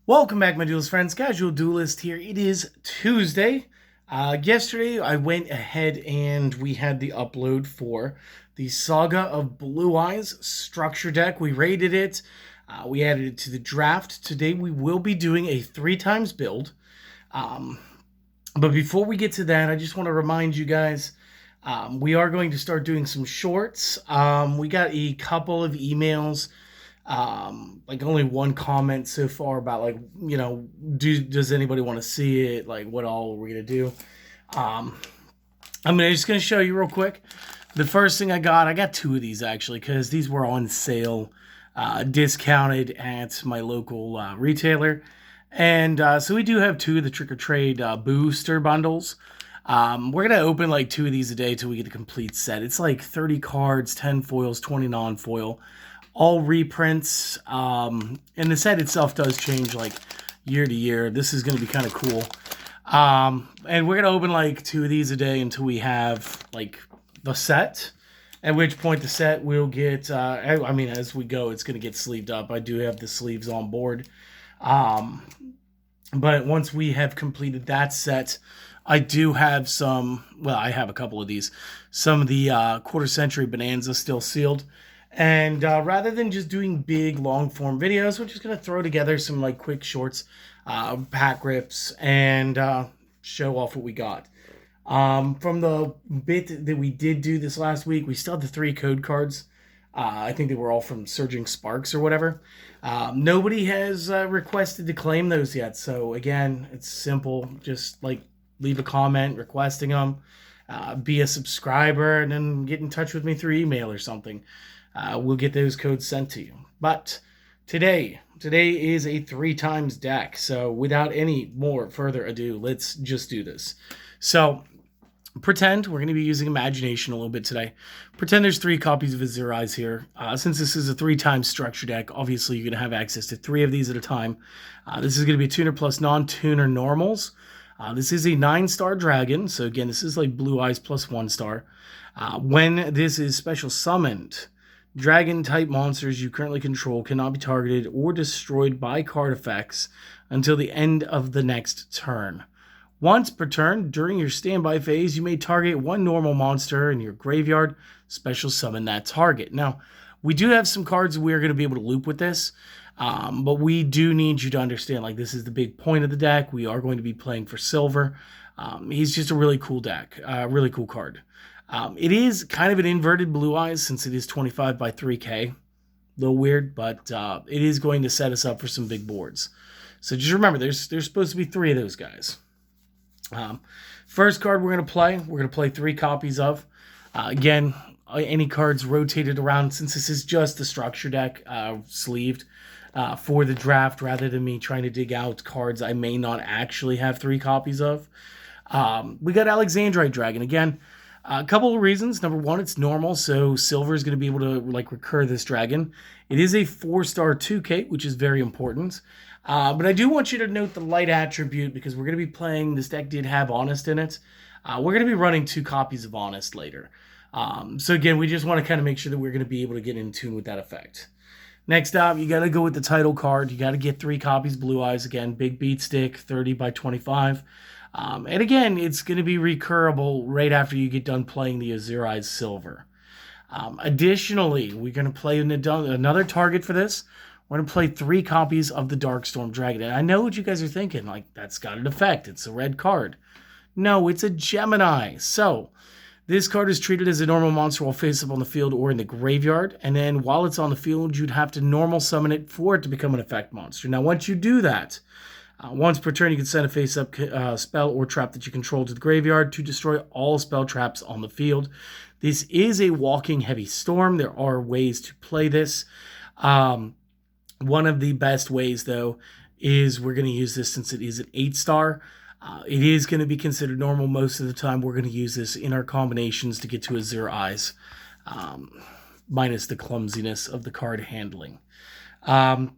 Welcome back, my duelist friends. Casual Duelist here. It is Tuesday. Yesterday, I went ahead and we had the upload for the Saga of Blue Eyes structure deck. We rated it. We added it to the draft. Today, we will be doing a 3x build. But before we get to that, I just want to remind you guys, we are going to start doing some shorts. We got a couple of emails. Like only one comment so far about does anybody want to see it? Like what all are we gonna do? I'm just gonna show you real quick. The first thing I got two of these actually because these were on sale, discounted at my local retailer, and so we do have two of the Trick or Trade booster bundles. We're gonna open like two of these a day till we get the complete set. It's like 30 cards, 10 foils, 20 non-foil. All reprints, and the set itself does change like year to year. This is going to be kind of cool. And we're going to open like two of these a day until we have like the set, at which point the set will get, as we go, it's going to get sleeved up. I do have the sleeves on board. But once we have completed that set, I do have I have a couple of these. Some of the quarter century bonanza still sealed. And rather than just doing big long form videos, we're just going to throw together some like quick shorts, pack rips, and show off what we got. From the bit that we did do this last week, we still had the 3 code cards. I think they were all from Surging Sparks or whatever. Nobody has requested to claim those yet. So again, it's simple. Just like leave a comment requesting them, be a subscriber, and then get in touch with me through email or something. We'll get those codes sent to you. But today is a 3x deck. So without any more further ado, let's just do this. So pretend we're going to be using imagination a little bit today. Pretend there's 3 copies of Azure Eyes here. Since this is a 3x structure deck, obviously you're going to have access to 3 of these at a time. This is going to be a tuner plus non-tuner normals. This is a 9-star dragon. So again, this is like Blue Eyes plus 1 star. When this is special summoned, dragon-type monsters you currently control cannot be targeted or destroyed by card effects until the end of the next turn. Once per turn, during your standby phase, you may target 1 normal monster in your graveyard, special summon that target. Now, we do have some cards we're going to be able to loop with this, but we do need you to understand, like, this is the big point of the deck. We are going to be playing for silver. He's just a really cool deck, really cool card. It is kind of an inverted Blue Eyes since it is 25 by 3K. A little weird, but it is going to set us up for some big boards. So just remember, there's supposed to be 3 of those guys. First card we're going to play 3 copies of. Again, any cards rotated around since this is just a structure deck sleeved for the draft rather than me trying to dig out cards I may not actually have 3 copies of. We got Alexandrite Dragon. Again, a couple of reasons. Number one, it's normal, so silver is going to be able to like recur this dragon. It is a 4-star 2K, which is very important. But I do want you to note the light attribute because we're going to be playing, this deck did have Honest in it. We're going to be running 2 copies of Honest later. So again, we just want to kind of make sure that we're going to be able to get in tune with that effect. Next up, you got to go with the title card. You got to get 3 copies Blue Eyes. Again, big beat stick, 30 by 25. And again, it's going to be recurable right after you get done playing the Azure Eyes Silver. Additionally, we're going to play another target for this. We're going to play 3 copies of the Darkstorm Dragon. And I know what you guys are thinking, like, that's got an effect. It's a red card. No, it's a Gemini. So, this card is treated as a normal monster while face up on the field or in the graveyard. And then while it's on the field, you'd have to normal summon it for it to become an effect monster. Now, once you do that, once per turn, you can send a face-up spell or trap that you control to the graveyard to destroy all spell traps on the field. This is a walking heavy storm. There are ways to play this. One of the best ways, though, is we're going to use this since it is an 8-star. It is going to be considered normal most of the time. We're going to use this in our combinations to get to Azure Eyes, minus the clumsiness of the card handling.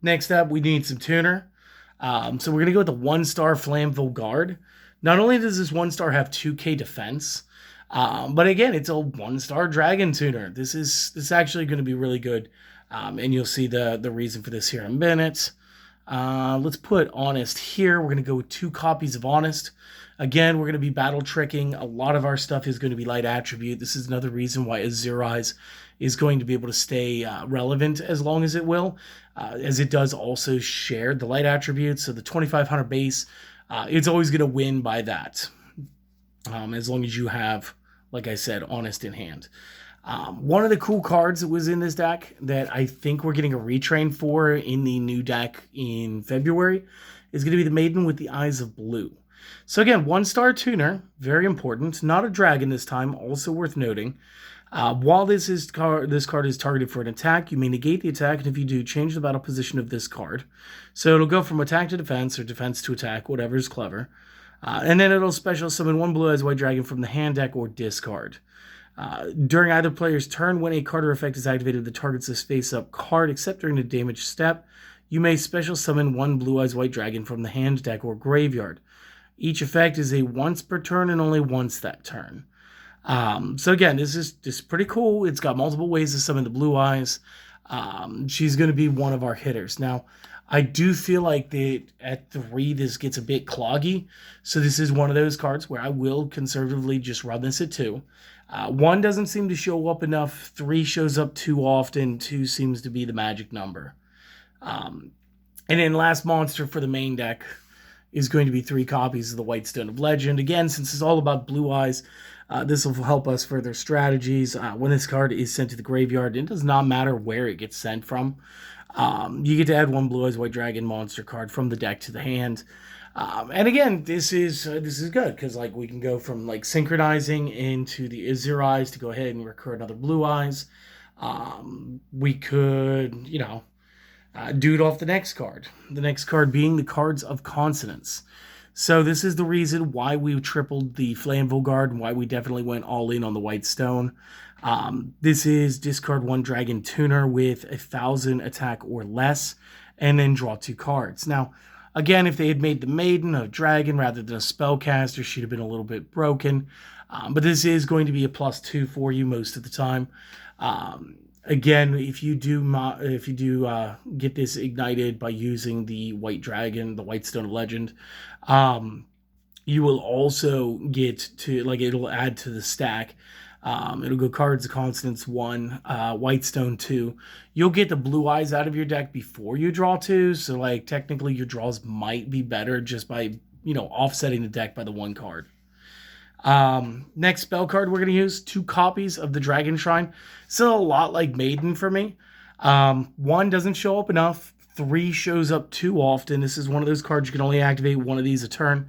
Next up, we need some tuner. So we're going to go with the 1-star Flammeville Guard. Not only does this 1-star have 2K defense, but again, it's a 1-star Dragon Tuner. This is actually going to be really good, and you'll see the reason for this here in a minute. Let's put Honest here. We're going to go with 2 copies of Honest. Again, we're going to be battle tricking. A lot of our stuff is going to be light attribute. This is another reason why Azure Eyes is going to be able to stay relevant as long as it will, as it does also share the light attribute. So the 2500 base, it's always going to win by that, as long as you have, like I said, Honest in hand. One of the cool cards that was in this deck that I think we're getting a retrain for in the new deck in February is going to be the Maiden with the Eyes of Blue. So again, 1-star tuner, very important. Not a dragon this time, also worth noting. While this card is targeted for an attack, you may negate the attack, and if you do, change the battle position of this card. So it'll go from attack to defense, or defense to attack, whatever is clever. And then it'll special summon 1 Blue Eyes White Dragon from the hand deck or discard. During either player's turn, when a card or effect is activated that targets this face-up card, except during the damage step, you may special summon 1 Blue Eyes White Dragon from the hand deck or graveyard. Each effect is a once per turn and only once that turn. So again, this is pretty cool. It's got multiple ways to summon the Blue Eyes. She's going to be one of our hitters. Now, I do feel like that at 3, this gets a bit cloggy. So this is one of those cards where I will conservatively just run this at 2. 1 doesn't seem to show up enough. 3 shows up too often. 2 seems to be the magic number. And then last monster for the main deck is going to be 3 copies of the White Stone of Legend. Again, since it's all about Blue Eyes, this will help us further strategies. When this card is sent to the graveyard, it does not matter where it gets sent from. You get to add 1 Blue Eyes White Dragon monster card from the deck to the hand. And again, this is good because like we can go from like synchronizing into the Azure Eyes to go ahead and recur another Blue Eyes. We could, do it off the next card. The next card being the Cards of Consonance. So this is the reason why we tripled the Flammable Guard and why we definitely went all in on the White Stone. This is discard 1 Dragon Tuner with 1,000 attack or less, and then draw 2 cards. Now, again, if they had made the Maiden a dragon rather than a spellcaster, she'd have been a little bit broken. But this is going to be a +2 for you most of the time. Again, if you do get this ignited by using the White Dragon, the White Stone of Legend, you will also get to, it'll add to the stack. It'll go Cards of Consonance 1, White Stone 2. You'll get the Blue Eyes out of your deck before you draw 2, so technically your draws might be better just by, offsetting the deck by the 1 card. Next spell card we're going to use, 2 copies of the Dragon Shrine. Still a lot like Maiden for me. 1 doesn't show up enough. 3 shows up too often. This is one of those cards you can only activate 1 of these a turn.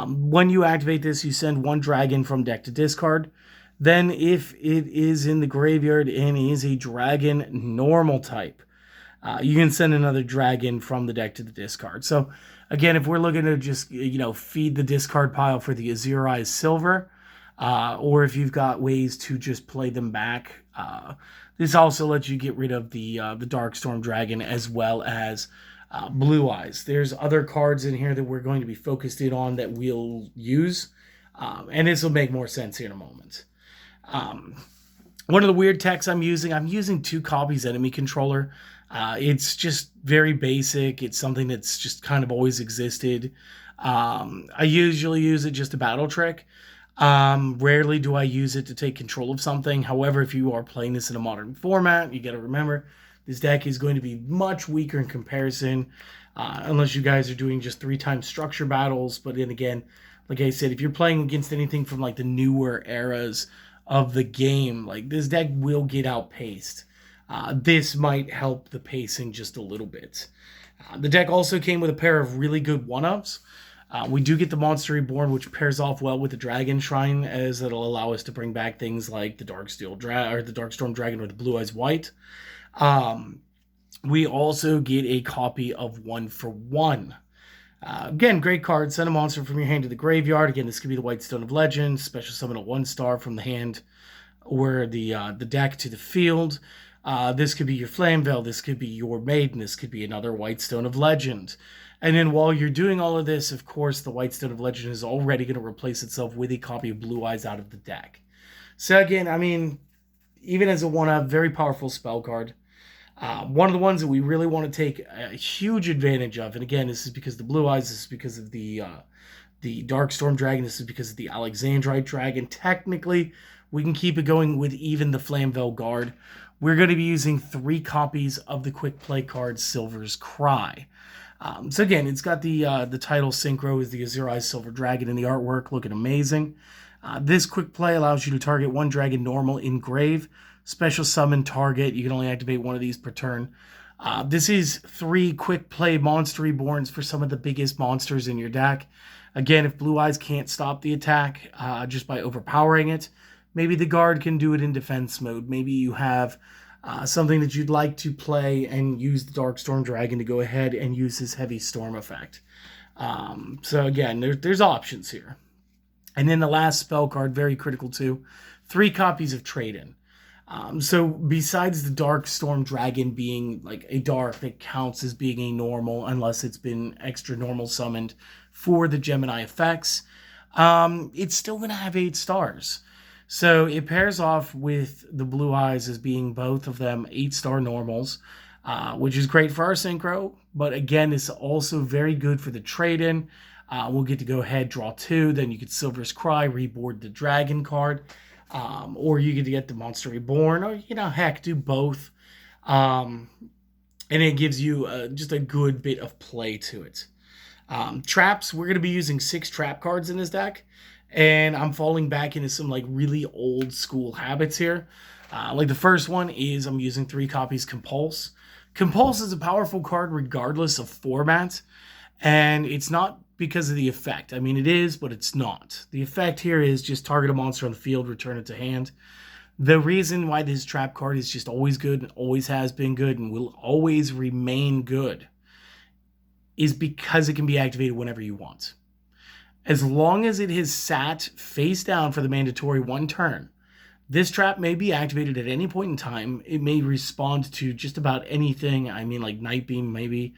When you activate this, you send 1 dragon from deck to discard. Then if it is in the graveyard and is a dragon normal type, you can send another dragon from the deck to the discard. So again, if we're looking to just, feed the discard pile for the Azure Eyes Silver, or if you've got ways to just play them back, this also lets you get rid of the Darkstorm Dragon as well as Blue Eyes. There's other cards in here that we're going to be focused in on that we'll use, and this will make more sense here in a moment. One of the weird techs I'm using 2 copies Enemy Controller. It's just very basic. It's something that's just kind of always existed. I usually use it just to battle trick. Rarely do I use it to take control of something. However, if you are playing this in a modern format, you got to remember this deck is going to be much weaker in comparison, unless you guys are doing just 3-time structure battles. But then again, like I said, if you're playing against anything from the newer eras of the game, this deck will get outpaced. This might help the pacing just a little bit. The deck also came with a pair of really good 1-ups. We do get the Monster Reborn, which pairs off well with the Dragon Shrine, as it'll allow us to bring back things like the Darkstorm Dragon or the Blue Eyes White. We also get a copy of 1-for-1. Again, great card. Send a monster from your hand to the graveyard. Again, this could be the White Stone of Legend. Special summon a 1-star from the hand or the deck to the field. This could be your Flame Veil. This could be your Maiden. This could be another White Stone of Legend. And then while you're doing all of this, of course, the White Stone of Legend is already going to replace itself with a copy of Blue Eyes out of the deck. So again, even as a 1-up, very powerful spell card. One of the ones that we really want to take a huge advantage of, and again, this is because of the Blue Eyes, this is because of the Darkstorm Dragon, this is because of the Alexandrite Dragon. Technically, we can keep it going with even the Flamvell Guard. We're going to be using 3 copies of the quick play card Silver's Cry. So again, it's got the title synchro is the Azure-Eyes Silver Dragon in the artwork, looking amazing. This quick play allows you to target 1 dragon normal in grave, special summon target. You can only activate 1 of these per turn. This is 3 quick play monster reborns for some of the biggest monsters in your deck. Again, if Blue Eyes can't stop the attack just by overpowering it, maybe the guard can do it in defense mode. Maybe you have something that you'd like to play and use the Darkstorm Dragon to go ahead and use his Heavy Storm effect. So again, there's options here. And then the last spell card, very critical too, 3 copies of Trade-In. So besides the Darkstorm Dragon being like a dark that counts as being a normal unless it's been extra normal summoned for the Gemini effects, it's still going to have 8 stars. So it pairs off with the Blue Eyes as being both of them 8-star normals, which is great for our synchro. But again, it's also very good for the trade-in. We'll get to go ahead, draw 2. Then you get Silver's Cry, reboard the Dragon card. Or you get to get the Monster Reborn. Or, heck, do both. And it gives you just a good bit of play to it. Traps, we're going to be using 6 trap cards in this deck. And I'm falling back into some really old school habits here. The first one is I'm using 3 copies Compulse. Compulse is a powerful card regardless of format. And it's not because of the effect. I mean, it is, but it's not. The effect here is just target a monster on the field, return it to hand. The reason why this trap card is just always good and always has been good and will always remain good is because it can be activated whenever you want. As long as it has sat face down for the mandatory 1 turn, this trap may be activated at any point in time. It may respond to just about anything. I mean, Night Beam maybe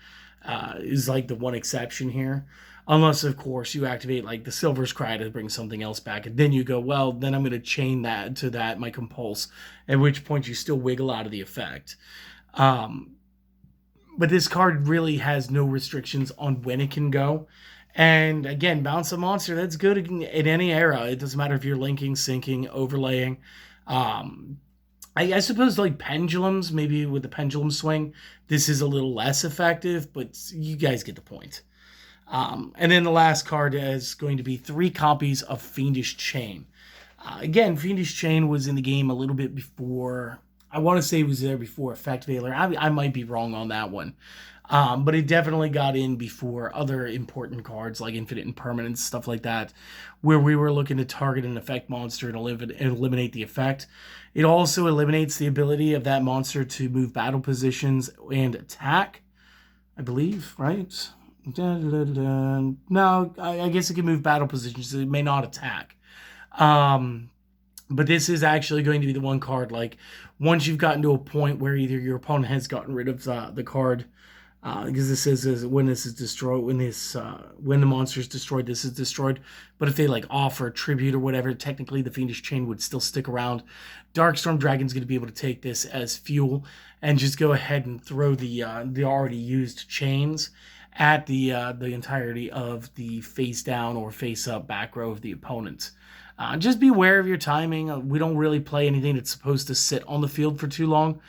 is the one exception here. Unless, of course, you activate the Silver's Cry to bring something else back. And then you go, well, then I'm going to chain that to my Compulse. At which point you still wiggle out of the effect. But this card really has no restrictions on when it can go. And again, bounce a monster, that's good in any era. It doesn't matter if you're linking, syncing, overlaying. I suppose pendulums, maybe with the pendulum swing, this is a little less effective, but you guys get the point. And then the last card is going to be 3 copies of Fiendish Chain. Again, Fiendish Chain was in the game a little bit before. I want to say it was there before Effect Veiler. I might be wrong on that one. But it definitely got in before other important cards like Infinite Impermanence, stuff like that, where we were looking to target an effect monster and eliminate the effect. It also eliminates the ability of that monster to move battle positions and attack, I believe, right? No, I guess it can move battle positions. It may not attack. But this is actually going to be the one card, once you've gotten to a point where either your opponent has gotten rid of the card, because this is when this is destroyed, when the monster is destroyed, this is destroyed. But if they offer tribute or whatever, technically the Fiendish Chain would still stick around. Darkstorm Dragon's going to be able to take this as fuel and just go ahead and throw the already used chains at the entirety of the face down or face up back row of the opponent. Just be aware of your timing. We don't really play anything that's supposed to sit on the field for too long.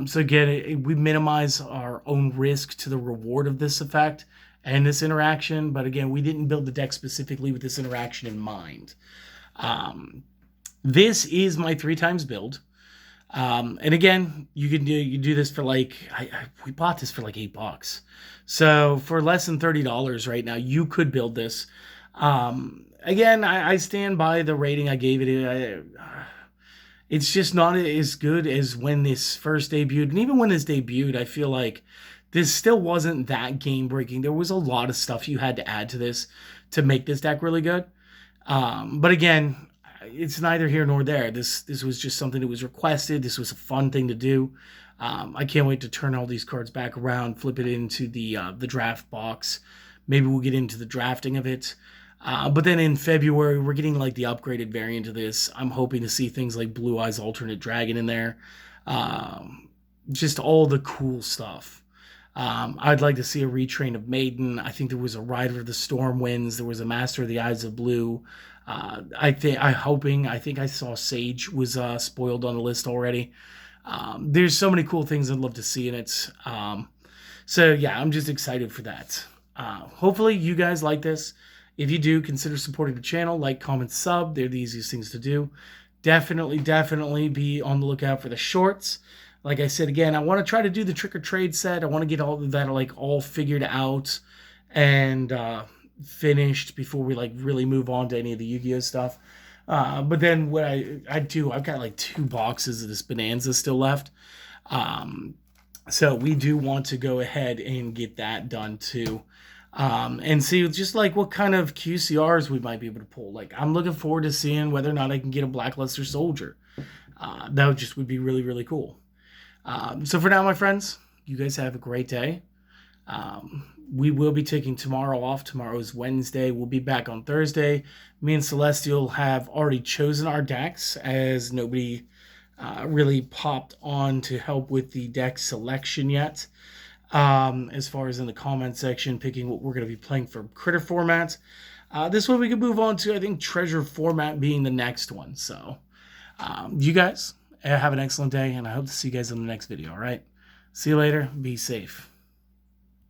So again, we minimize our own risk to the reward of this effect and this interaction. But again, we didn't build the deck specifically with this interaction in mind. This is my 3 times build. And again, you do this for we bought this for $8. So for less than $30 right now, you could build this. Again, I stand by the rating I gave it. It's just not as good as when this first debuted. And even when this debuted, I feel like this still wasn't that game-breaking. There was a lot of stuff you had to add to this to make this deck really good. But again, it's neither here nor there. This was just something that was requested. This was a fun thing to do. I can't wait to turn all these cards back around, flip it into the draft box. Maybe we'll get into the drafting of it. But then in February, we're getting the upgraded variant of this. I'm hoping to see things like Blue Eyes Alternate Dragon in there. just all the cool stuff. I'd like to see a retrain of Maiden. I think there was a Rider of the Storm Winds. There was a Master of the Eyes of Blue. I think I saw Sage was spoiled on the list already. There's so many cool things I'd love to see in it. So yeah, I'm just excited for that. Hopefully you guys like this. If you do, consider supporting the channel. Like, comment, sub. They're the easiest things to do. Definitely be on the lookout for the shorts. Like I said, again, I want to try to do the trick or trade set. I want to get all of that like all figured out and finished before we like really move on to any of the Yu-Gi-Oh stuff. But then what I do, I've got like 2 boxes of this Bonanza still left. So we do want to go ahead and get that done too. And see just like what kind of QCRs we might be able to pull. Like I'm looking forward to seeing whether or not I can get a Blackluster Soldier. That would be really, really cool. So for now, my friends, you guys have a great day. We will be taking tomorrow off. Tomorrow is Wednesday. We'll be back on Thursday. Me and Celestial have already chosen our decks, as nobody really popped on to help with the deck selection yet. As far as in the comment section, picking what we're going to be playing for critter formats. This one we can move on to, I think, treasure format being the next one. So you guys have an excellent day, and I hope to see you guys in the next video, all right? See you later. Be safe.